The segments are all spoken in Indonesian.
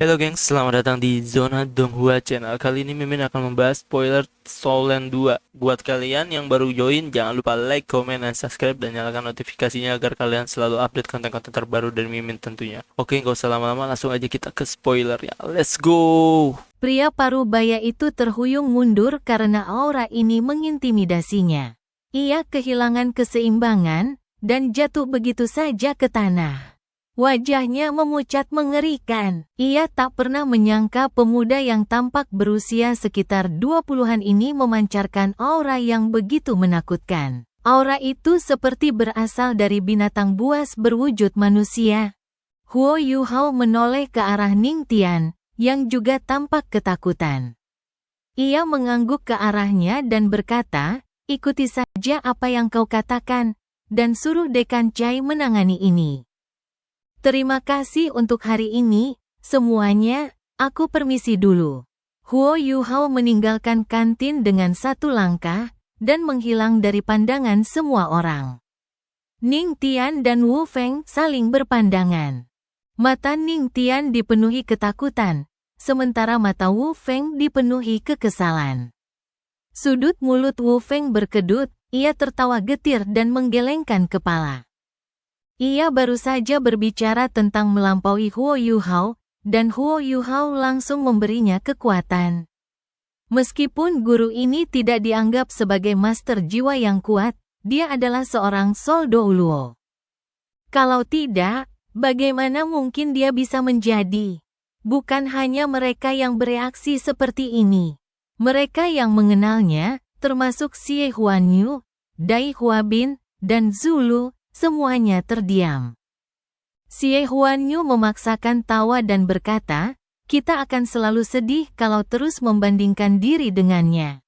Halo gengs, selamat datang di Zona Donghua Channel. Kali ini Mimin akan membahas spoiler Soulland 2. Buat kalian yang baru join, jangan lupa like, comment, dan subscribe, dan nyalakan notifikasinya agar kalian selalu update konten-konten terbaru dari Mimin tentunya. Oke, gak usah lama-lama, langsung aja kita ke spoiler ya. Let's go! Pria parubaya itu terhuyung mundur karena aura ini mengintimidasinya. Ia kehilangan keseimbangan dan jatuh begitu saja ke tanah. Wajahnya memucat mengerikan. Ia tak pernah menyangka pemuda yang tampak berusia sekitar 20-an ini memancarkan aura yang begitu menakutkan. Aura itu seperti berasal dari binatang buas berwujud manusia. Huo Yuhao menoleh ke arah Ning Tian, yang juga tampak ketakutan. Ia mengangguk ke arahnya dan berkata, "Ikuti saja apa yang kau katakan, dan suruh Dekan Chai menangani ini." "Terima kasih untuk hari ini, semuanya, aku permisi dulu." Huo Yuhao meninggalkan kantin dengan satu langkah, dan menghilang dari pandangan semua orang. Ning Tian dan Wu Feng saling berpandangan. Mata Ning Tian dipenuhi ketakutan, sementara mata Wu Feng dipenuhi kekesalan. Sudut mulut Wu Feng berkedut, ia tertawa getir dan menggelengkan kepala. Ia baru saja berbicara tentang melampaui Huo Yuhao, dan Huo Yuhao langsung memberinya kekuatan. Meskipun guru ini tidak dianggap sebagai master jiwa yang kuat, dia adalah seorang Soldo Luo. Kalau tidak, bagaimana mungkin dia bisa menjadi? Bukan hanya mereka yang bereaksi seperti ini. Mereka yang mengenalnya, termasuk Xie Huanyu, Dai Huabin, dan Zulu, semuanya terdiam. Xie Huanyu memaksakan tawa dan berkata, "Kita akan selalu sedih kalau terus membandingkan diri dengannya.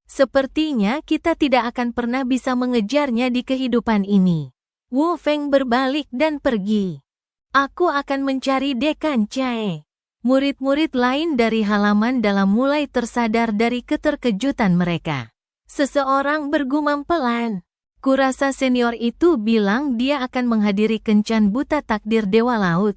Sepertinya kita tidak akan pernah bisa mengejarnya di kehidupan ini." Wu Feng berbalik dan pergi. "Aku akan mencari Dekan Chai." Murid-murid lain dari halaman dalam mulai tersadar dari keterkejutan mereka. Seseorang bergumam pelan. "Kurasa senior itu bilang dia akan menghadiri kencan buta takdir Dewa Laut.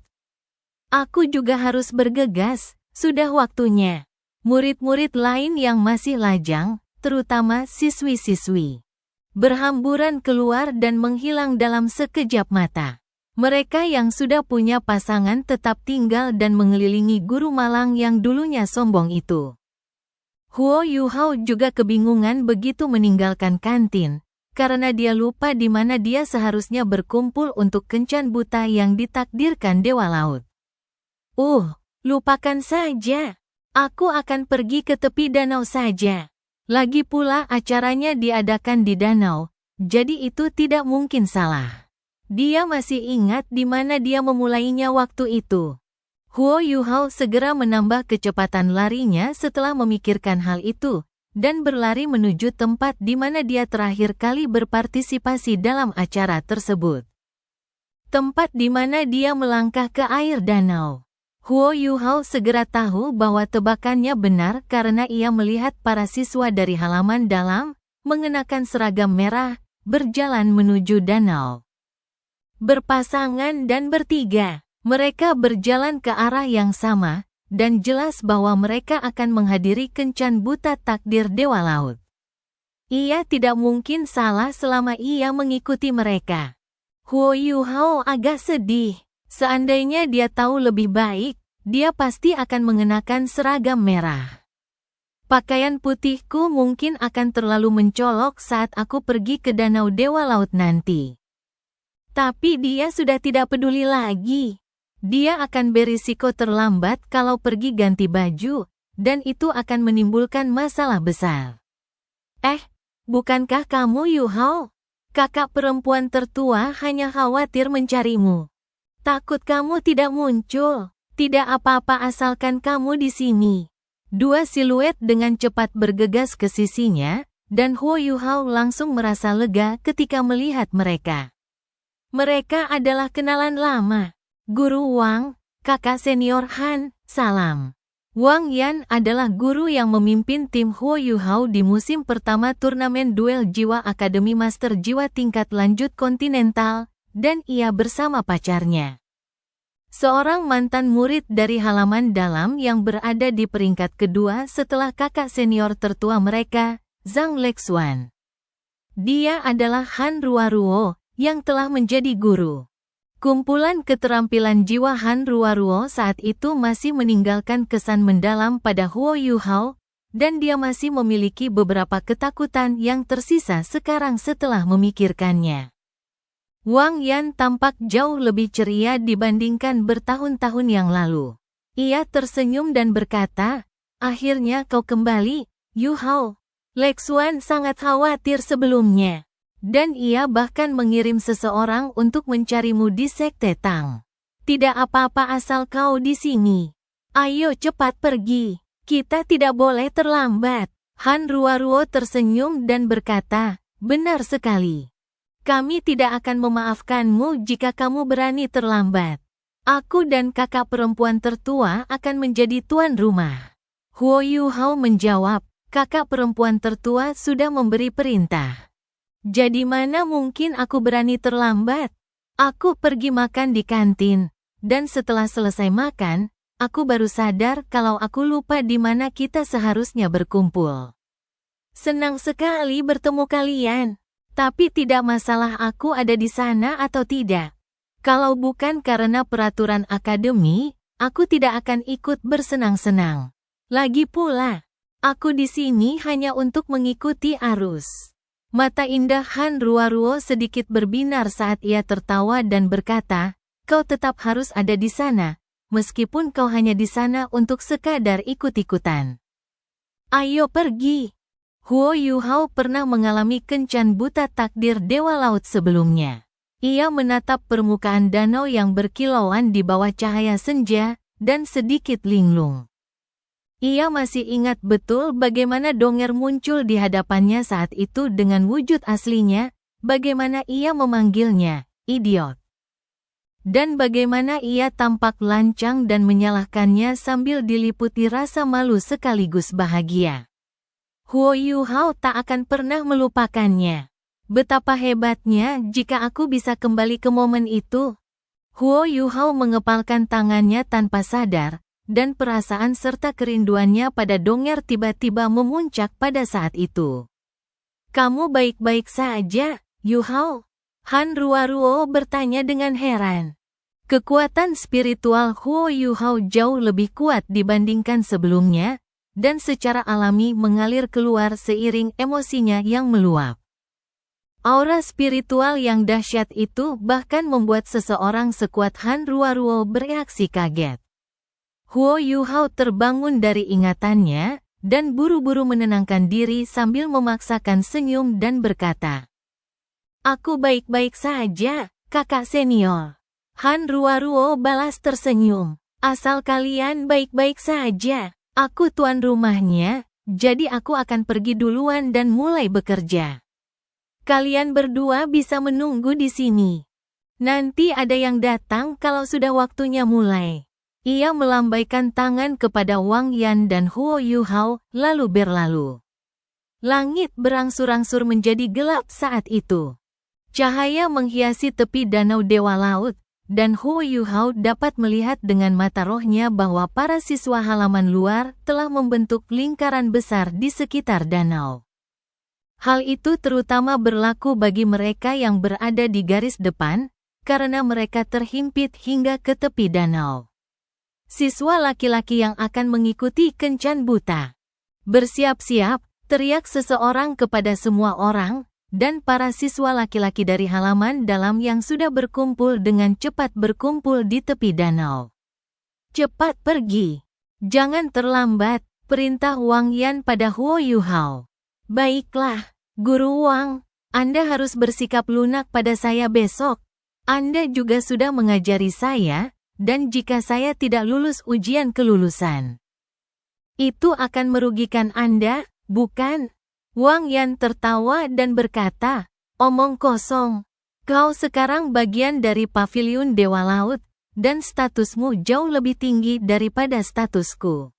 Aku juga harus bergegas, sudah waktunya." Murid-murid lain yang masih lajang, terutama siswi-siswi, berhamburan keluar dan menghilang dalam sekejap mata. Mereka yang sudah punya pasangan tetap tinggal dan mengelilingi guru malang yang dulunya sombong itu. Huo Yuhao juga kebingungan begitu meninggalkan kantin, karena dia lupa di mana dia seharusnya berkumpul untuk kencan buta yang ditakdirkan Dewa Laut. Lupakan saja. Aku akan pergi ke tepi danau saja. Lagi pula acaranya diadakan di danau, jadi itu tidak mungkin salah. Dia masih ingat di mana dia memulainya waktu itu. Huo Yuhao segera menambah kecepatan larinya setelah memikirkan hal itu, dan berlari menuju tempat di mana dia terakhir kali berpartisipasi dalam acara tersebut. Tempat di mana dia melangkah ke air danau. Huo Yuhao segera tahu bahwa tebakannya benar karena ia melihat para siswa dari halaman dalam, mengenakan seragam merah, berjalan menuju danau. Berpasangan dan bertiga, mereka berjalan ke arah yang sama, dan jelas bahwa mereka akan menghadiri kencan buta takdir Dewa Laut. Ia tidak mungkin salah selama ia mengikuti mereka. Huo Yuhao agak sedih. Seandainya dia tahu lebih baik, dia pasti akan mengenakan seragam merah. Pakaian putihku mungkin akan terlalu mencolok saat aku pergi ke danau Dewa Laut nanti. Tapi dia sudah tidak peduli lagi. Dia akan berisiko terlambat kalau pergi ganti baju, dan itu akan menimbulkan masalah besar. Bukankah kamu Yuhao? Kakak perempuan tertua hanya khawatir mencarimu. Takut kamu tidak muncul. Tidak apa-apa asalkan kamu di sini." Dua siluet dengan cepat bergegas ke sisinya, dan Huo Yuhao langsung merasa lega ketika melihat mereka. Mereka adalah kenalan lama. "Guru Wang, kakak senior Han, salam." Wang Yan adalah guru yang memimpin tim Huo Yuhao di musim pertama turnamen duel jiwa Akademi Master Jiwa tingkat lanjut kontinental, dan ia bersama pacarnya. seorang mantan murid dari halaman dalam yang berada di peringkat kedua setelah kakak senior tertua mereka, Zhang Lexuan. Dia adalah Han Ruoruo yang telah menjadi guru. Kumpulan keterampilan jiwa Han Ruoruo saat itu masih meninggalkan kesan mendalam pada Huo Yuhao, dan dia masih memiliki beberapa ketakutan yang tersisa sekarang setelah memikirkannya. Wang Yan tampak jauh lebih ceria dibandingkan bertahun-tahun yang lalu. Ia tersenyum dan berkata, "Akhirnya kau kembali, Yuhao." Lexuan sangat khawatir sebelumnya. Dan ia bahkan mengirim seseorang untuk mencarimu di Sekte Tang. Tidak apa-apa asal kau di sini. Ayo cepat pergi. Kita tidak boleh terlambat. Han Ruoruo tersenyum dan berkata, "Benar sekali. Kami tidak akan memaafkanmu jika kamu berani terlambat. Aku dan kakak perempuan tertua akan menjadi tuan rumah." Huo Yuhao menjawab, "Kakak perempuan tertua sudah memberi perintah. Jadi mana mungkin aku berani terlambat? Aku pergi makan di kantin, dan setelah selesai makan, aku baru sadar kalau aku lupa di mana kita seharusnya berkumpul. Senang sekali bertemu kalian, tapi tidak masalah aku ada di sana atau tidak. Kalau bukan karena peraturan akademi, aku tidak akan ikut bersenang-senang. Lagi pula, aku di sini hanya untuk mengikuti arus." Mata indah Han Ruoruo sedikit berbinar saat ia tertawa dan berkata, "Kau tetap harus ada di sana, meskipun kau hanya di sana untuk sekadar ikut-ikutan. Ayo pergi." Huo Yuhao pernah mengalami kencan buta takdir Dewa Laut sebelumnya. Ia menatap permukaan danau yang berkilauan di bawah cahaya senja, dan sedikit linglung. Ia masih ingat betul bagaimana Donger muncul di hadapannya saat itu dengan wujud aslinya, bagaimana ia memanggilnya, "idiot." Dan bagaimana ia tampak lancang dan menyalahkannya sambil diliputi rasa malu sekaligus bahagia. Huo Yuhao tak akan pernah melupakannya. Betapa hebatnya jika aku bisa kembali ke momen itu. Huo Yuhao mengepalkan tangannya tanpa sadar, dan perasaan serta kerinduannya pada Donger tiba-tiba memuncak pada saat itu. "Kamu baik-baik saja, Yuhao?" Han Ruoruo bertanya dengan heran. Kekuatan spiritual Huo Yuhao jauh lebih kuat dibandingkan sebelumnya, dan secara alami mengalir keluar seiring emosinya yang meluap. Aura spiritual yang dahsyat itu bahkan membuat seseorang sekuat Han Ruoruo bereaksi kaget. Huo Yuhao terbangun dari ingatannya, dan buru-buru menenangkan diri sambil memaksakan senyum dan berkata, "Aku baik-baik saja, kakak senior." Han Ruoruo balas tersenyum, "Asal kalian baik-baik saja, aku tuan rumahnya, jadi aku akan pergi duluan dan mulai bekerja. Kalian berdua bisa menunggu di sini. Nanti ada yang datang kalau sudah waktunya mulai." Ia melambaikan tangan kepada Wang Yan dan Huo Yuhao, lalu berlalu. Langit berangsur-angsur menjadi gelap saat itu. Cahaya menghiasi tepi danau Dewa Laut, dan Huo Yuhao dapat melihat dengan mata rohnya bahwa para siswa halaman luar telah membentuk lingkaran besar di sekitar danau. Hal itu terutama berlaku bagi mereka yang berada di garis depan, karena mereka terhimpit hingga ke tepi danau. Siswa laki-laki yang akan mengikuti kencan buta. "Bersiap-siap," teriak seseorang kepada semua orang, dan para siswa laki-laki dari halaman dalam yang sudah berkumpul dengan cepat berkumpul di tepi danau. "Cepat pergi. Jangan terlambat," perintah Wang Yan pada Huo Yuhao. "Baiklah, Guru Wang, Anda harus bersikap lunak pada saya besok. Anda juga sudah mengajari saya, dan jika saya tidak lulus ujian kelulusan, itu akan merugikan Anda, bukan?" Wang Yan tertawa dan berkata, "Omong kosong. Kau sekarang bagian dari paviliun Dewa Laut, dan statusmu jauh lebih tinggi daripada statusku.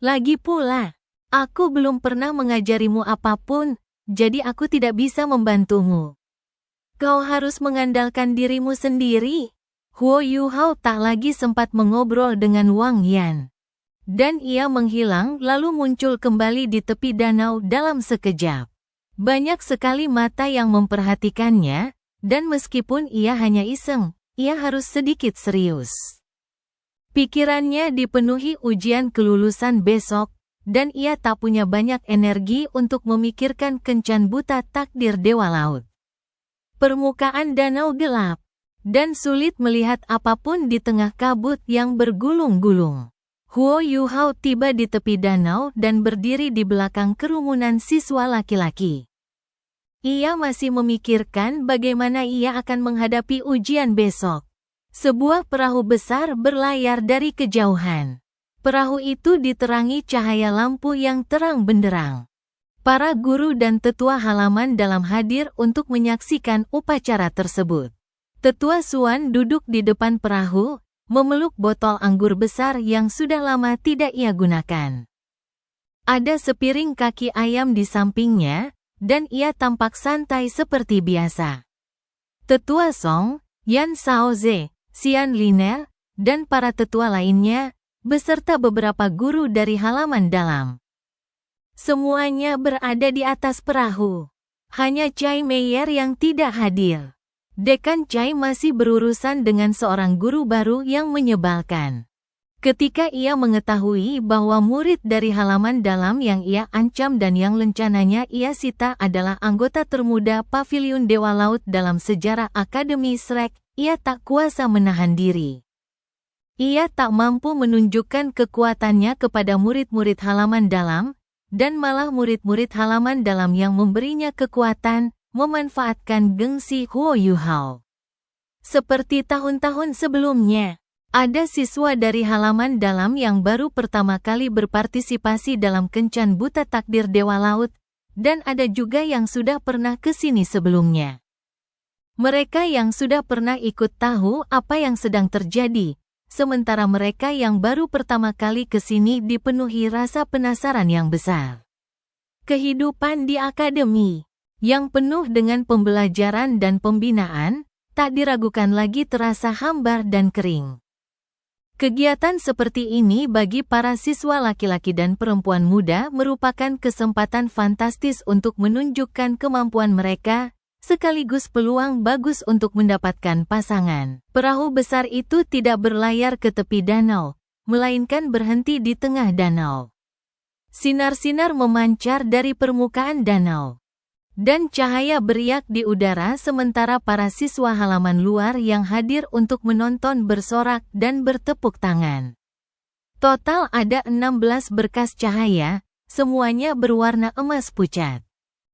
Lagi pula, aku belum pernah mengajarimu apapun, jadi aku tidak bisa membantumu. Kau harus mengandalkan dirimu sendiri." Huo Yuhao tak lagi sempat mengobrol dengan Wang Yan. Dan ia menghilang lalu muncul kembali di tepi danau dalam sekejap. Banyak sekali mata yang memperhatikannya, dan meskipun ia hanya iseng, ia harus sedikit serius. Pikirannya dipenuhi ujian kelulusan besok, dan ia tak punya banyak energi untuk memikirkan kencan buta takdir Dewa Laut. Permukaan danau gelap, dan sulit melihat apapun di tengah kabut yang bergulung-gulung. Huo Yuhao tiba di tepi danau dan berdiri di belakang kerumunan siswa laki-laki. Ia masih memikirkan bagaimana ia akan menghadapi ujian besok. Sebuah perahu besar berlayar dari kejauhan. Perahu itu diterangi cahaya lampu yang terang benderang. Para guru dan tetua halaman dalam hadir untuk menyaksikan upacara tersebut. Tetua Suan duduk di depan perahu, memeluk botol anggur besar yang sudah lama tidak ia gunakan. Ada sepiring kaki ayam di sampingnya, dan ia tampak santai seperti biasa. Tetua Song, Yan Shaoze, Xian Liner, dan para tetua lainnya, beserta beberapa guru dari halaman dalam. Semuanya berada di atas perahu. Hanya Chai Meier yang tidak hadir. Dekan Chai masih berurusan dengan seorang guru baru yang menyebalkan. Ketika ia mengetahui bahwa murid dari halaman dalam yang ia ancam dan yang rencananya ia sita adalah anggota termuda Paviliun Dewa Laut dalam sejarah Akademi Shrek, ia tak kuasa menahan diri. Ia tak mampu menunjukkan kekuatannya kepada murid-murid halaman dalam, dan malah murid-murid halaman dalam yang memberinya kekuatan, memanfaatkan gengsi Huo Yuhao. Seperti tahun-tahun sebelumnya, ada siswa dari halaman dalam yang baru pertama kali berpartisipasi dalam kencan buta takdir Dewa Laut, dan ada juga yang sudah pernah ke sini sebelumnya. Mereka yang sudah pernah ikut tahu apa yang sedang terjadi, sementara mereka yang baru pertama kali ke sini dipenuhi rasa penasaran yang besar. Kehidupan di akademi, yang penuh dengan pembelajaran dan pembinaan, tak diragukan lagi terasa hambar dan kering. Kegiatan seperti ini bagi para siswa laki-laki dan perempuan muda merupakan kesempatan fantastis untuk menunjukkan kemampuan mereka, sekaligus peluang bagus untuk mendapatkan pasangan. Perahu besar itu tidak berlayar ke tepi danau, melainkan berhenti di tengah danau. Sinar-sinar memancar dari permukaan danau, dan cahaya beriak di udara sementara para siswa halaman luar yang hadir untuk menonton bersorak dan bertepuk tangan. Total ada 16 berkas cahaya, semuanya berwarna emas pucat.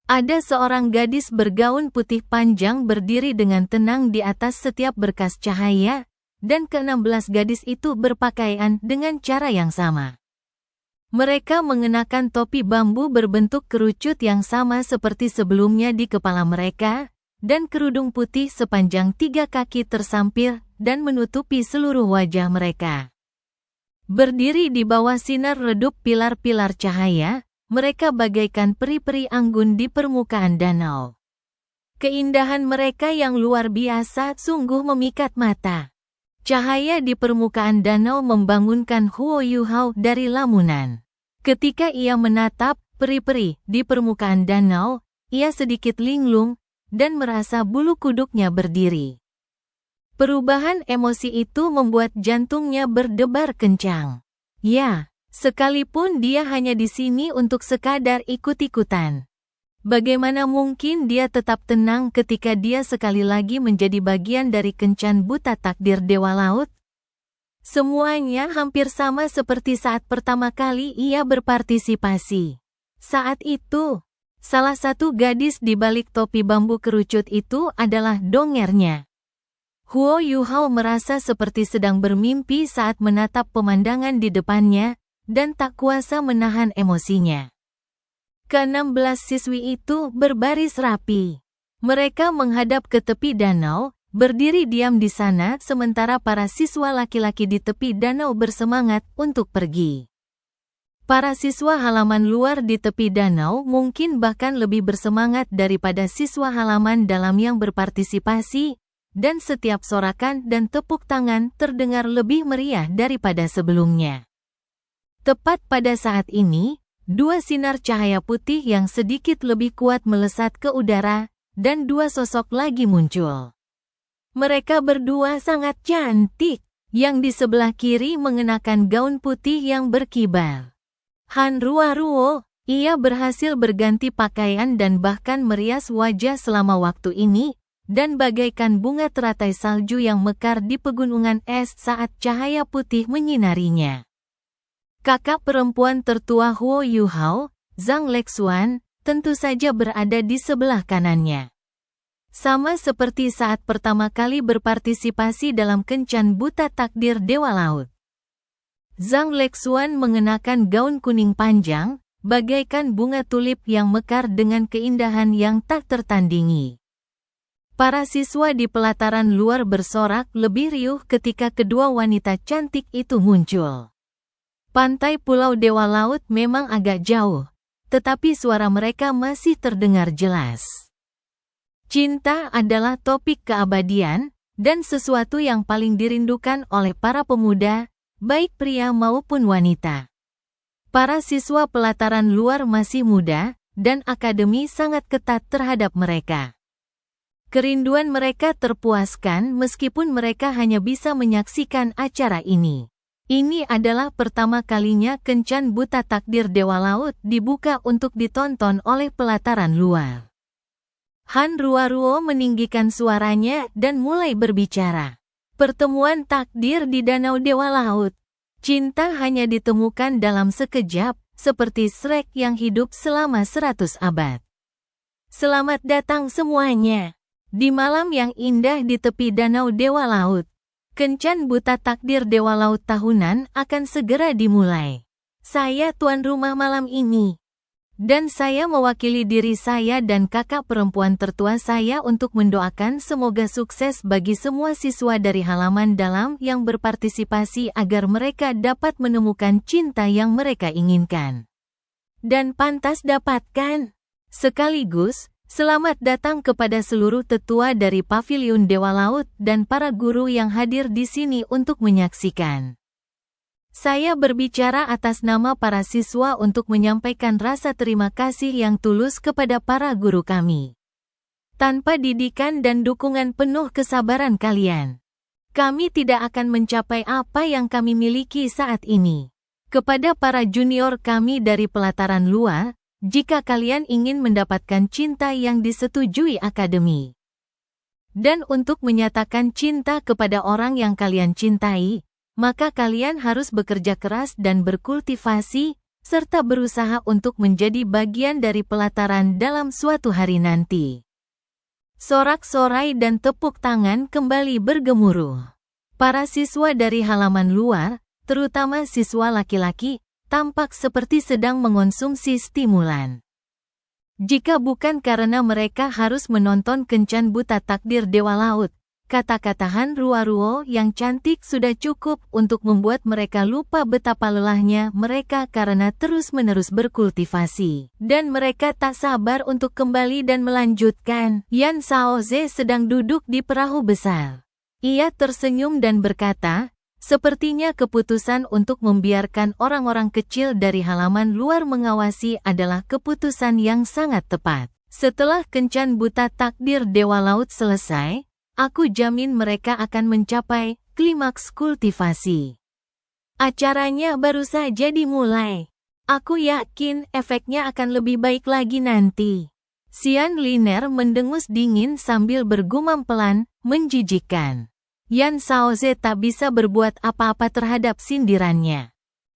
Ada seorang gadis bergaun putih panjang berdiri dengan tenang di atas setiap berkas cahaya, dan ke-16 gadis itu berpakaian dengan cara yang sama. Mereka mengenakan topi bambu berbentuk kerucut yang sama seperti sebelumnya di kepala mereka, dan kerudung putih sepanjang 3 kaki tersampir dan menutupi seluruh wajah mereka. Berdiri di bawah sinar redup pilar-pilar cahaya, mereka bagaikan peri-peri anggun di permukaan danau. Keindahan mereka yang luar biasa sungguh memikat mata. Cahaya di permukaan danau membangunkan Huo Yuhao dari lamunan. Ketika ia menatap peri-peri di permukaan danau, ia sedikit linglung dan merasa bulu kuduknya berdiri. Perubahan emosi itu membuat jantungnya berdebar kencang. Ya, sekalipun dia hanya di sini untuk sekadar ikut-ikutan. Bagaimana mungkin dia tetap tenang ketika dia sekali lagi menjadi bagian dari kencan buta takdir Dewa Laut? Semuanya hampir sama seperti saat pertama kali ia berpartisipasi. Saat itu, salah satu gadis di balik topi bambu kerucut itu adalah dongernya. Huo Yuhao merasa seperti sedang bermimpi saat menatap pemandangan di depannya, dan tak kuasa menahan emosinya. Ke-16 siswi itu berbaris rapi. Mereka menghadap ke tepi danau, berdiri diam di sana sementara para siswa laki-laki di tepi danau bersemangat untuk pergi. Para siswa halaman luar di tepi danau mungkin bahkan lebih bersemangat daripada siswa halaman dalam yang berpartisipasi, dan setiap sorakan dan tepuk tangan terdengar lebih meriah daripada sebelumnya. Tepat pada saat ini, dua sinar cahaya putih yang sedikit lebih kuat melesat ke udara, dan dua sosok lagi muncul. Mereka berdua sangat cantik. Yang di sebelah kiri mengenakan gaun putih yang berkibar. Han Ruaruo, ia berhasil berganti pakaian dan bahkan merias wajah selama waktu ini, dan bagaikan bunga teratai salju yang mekar di pegunungan es saat cahaya putih menyinarinya. Kakak perempuan tertua Huo Yuhao, Zhang Lexuan, tentu saja berada di sebelah kanannya. Sama seperti saat pertama kali berpartisipasi dalam kencan buta takdir Dewa Laut. Zhang Lexuan mengenakan gaun kuning panjang, bagaikan bunga tulip yang mekar dengan keindahan yang tak tertandingi. Para siswa di pelataran luar bersorak lebih riuh ketika kedua wanita cantik itu muncul. Pantai Pulau Dewa Laut memang agak jauh, tetapi suara mereka masih terdengar jelas. Cinta adalah topik keabadian, dan sesuatu yang paling dirindukan oleh para pemuda, baik pria maupun wanita. Para siswa pelataran luar masih muda, dan akademi sangat ketat terhadap mereka. Kerinduan mereka terpuaskan meskipun mereka hanya bisa menyaksikan acara ini. Ini adalah pertama kalinya kencan buta takdir Dewa Laut dibuka untuk ditonton oleh pelataran luar. Han Ruaruo meninggikan suaranya dan mulai berbicara. Pertemuan takdir di Danau Dewa Laut. Cinta hanya ditemukan dalam sekejap, seperti Shrek yang hidup selama 100 abad. Selamat datang semuanya. Di malam yang indah di tepi Danau Dewa Laut. Kencan buta takdir Dewa Laut tahunan akan segera dimulai. Saya tuan rumah malam ini. Dan saya mewakili diri saya dan kakak perempuan tertua saya untuk mendoakan semoga sukses bagi semua siswa dari halaman dalam yang berpartisipasi agar mereka dapat menemukan cinta yang mereka inginkan. Dan pantas dapatkan. Sekaligus, selamat datang kepada seluruh tetua dari Paviliun Dewa Laut dan para guru yang hadir di sini untuk menyaksikan. Saya berbicara atas nama para siswa untuk menyampaikan rasa terima kasih yang tulus kepada para guru kami. Tanpa didikan dan dukungan penuh kesabaran kalian, kami tidak akan mencapai apa yang kami miliki saat ini. Kepada para junior kami dari pelataran luar, jika kalian ingin mendapatkan cinta yang disetujui akademi, dan untuk menyatakan cinta kepada orang yang kalian cintai, maka kalian harus bekerja keras dan berkultivasi, serta berusaha untuk menjadi bagian dari pelataran dalam suatu hari nanti. Sorak-sorai dan tepuk tangan kembali bergemuruh. Para siswa dari halaman luar, terutama siswa laki-laki, tampak seperti sedang mengonsumsi stimulan. Jika bukan karena mereka harus menonton kencan buta takdir Dewa Laut, kata-kata Han Ruaruo yang cantik sudah cukup untuk membuat mereka lupa betapa lelahnya mereka karena terus-menerus berkultivasi. Dan mereka tak sabar untuk kembali dan melanjutkan. Yan Shaoze sedang duduk di perahu besar. Ia tersenyum dan berkata, sepertinya keputusan untuk membiarkan orang-orang kecil dari halaman luar mengawasi adalah keputusan yang sangat tepat. Setelah kencan buta takdir Dewa Laut selesai, aku jamin mereka akan mencapai klimaks kultivasi. Acaranya baru saja dimulai. Aku yakin efeknya akan lebih baik lagi nanti. Xian Liner mendengus dingin sambil bergumam pelan, menjijikkan. Yan Shaoze tak bisa berbuat apa-apa terhadap sindirannya.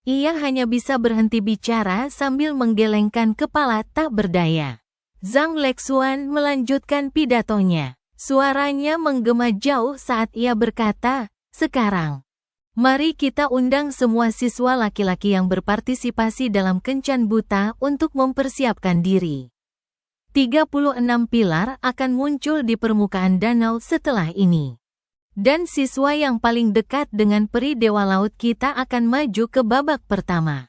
Ia hanya bisa berhenti bicara sambil menggelengkan kepala tak berdaya. Zhang Lexuan melanjutkan pidatonya. Suaranya menggema jauh saat ia berkata, sekarang, mari kita undang semua siswa laki-laki yang berpartisipasi dalam kencan buta untuk mempersiapkan diri. 36 pilar akan muncul di permukaan danau setelah ini. Dan siswa yang paling dekat dengan peri Dewa Laut kita akan maju ke babak pertama.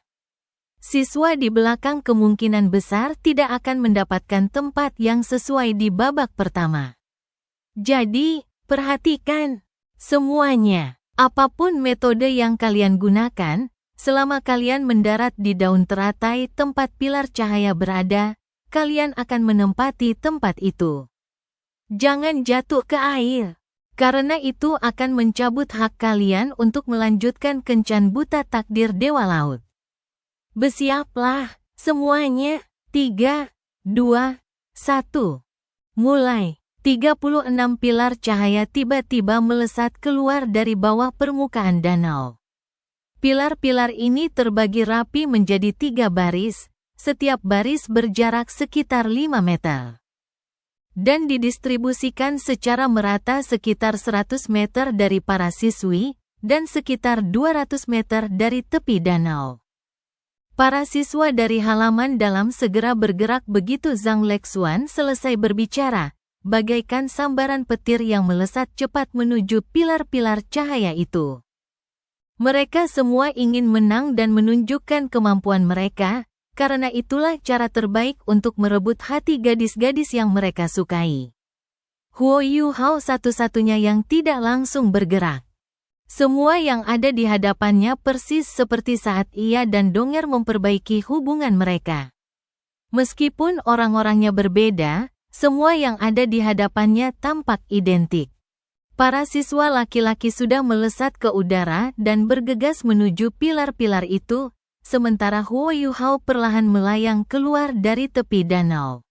Siswa di belakang kemungkinan besar tidak akan mendapatkan tempat yang sesuai di babak pertama. Jadi, Perhatikan semuanya. Apapun metode yang kalian gunakan, selama kalian mendarat di daun teratai tempat pilar cahaya berada, kalian akan menempati tempat itu. Jangan jatuh ke air, karena itu akan mencabut hak kalian untuk melanjutkan kencan buta takdir Dewa Laut. Bersiaplah semuanya. 3, 2, 1. Mulai. 36 pilar cahaya tiba-tiba melesat keluar dari bawah permukaan danau. Pilar-pilar ini terbagi rapi menjadi 3 baris, setiap baris berjarak sekitar 5 meter. Dan didistribusikan secara merata sekitar 100 meter dari para siswi, dan sekitar 200 meter dari tepi danau. Para siswa dari halaman dalam segera bergerak begitu Zhang Lexuan selesai berbicara, bagaikan sambaran petir yang melesat cepat menuju pilar-pilar cahaya itu. Mereka semua ingin menang dan menunjukkan kemampuan mereka, karena itulah cara terbaik untuk merebut hati gadis-gadis yang mereka sukai. Huo Yu Hao satu-satunya yang tidak langsung bergerak. Semua yang ada di hadapannya persis seperti saat ia dan Donger memperbaiki hubungan mereka. Meskipun orang-orangnya berbeda, semua yang ada di hadapannya tampak identik. Para siswa laki-laki sudah melesat ke udara dan bergegas menuju pilar-pilar itu, sementara Huo Yu Hao perlahan melayang keluar dari tepi danau.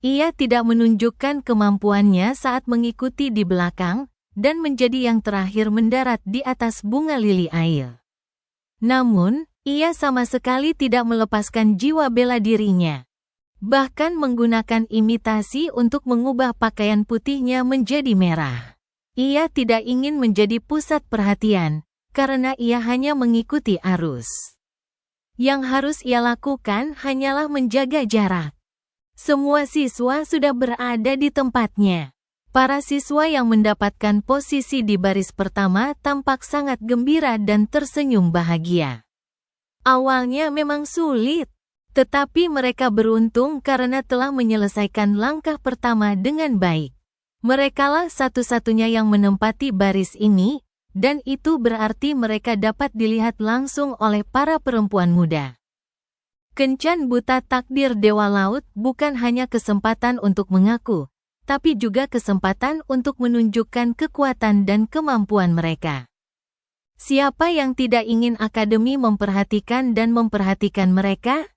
Ia tidak menunjukkan kemampuannya saat mengikuti di belakang, dan menjadi yang terakhir mendarat di atas bunga lili air. Namun, ia sama sekali tidak melepaskan jiwa bela dirinya. Bahkan menggunakan imitasi untuk mengubah pakaian putihnya menjadi merah. Ia tidak ingin menjadi pusat perhatian, karena ia hanya mengikuti arus. Yang harus ia lakukan hanyalah menjaga jarak. Semua siswa sudah berada di tempatnya. Para siswa yang mendapatkan posisi di baris pertama tampak sangat gembira dan tersenyum bahagia. Awalnya memang sulit, tetapi mereka beruntung karena telah menyelesaikan langkah pertama dengan baik. Merekalah satu-satunya yang menempati baris ini, dan itu berarti mereka dapat dilihat langsung oleh para perempuan muda. Kencan buta takdir Dewa Laut bukan hanya kesempatan untuk mengaku, tapi juga kesempatan untuk menunjukkan kekuatan dan kemampuan mereka. Siapa yang tidak ingin akademi memperhatikan dan memperhatikan mereka?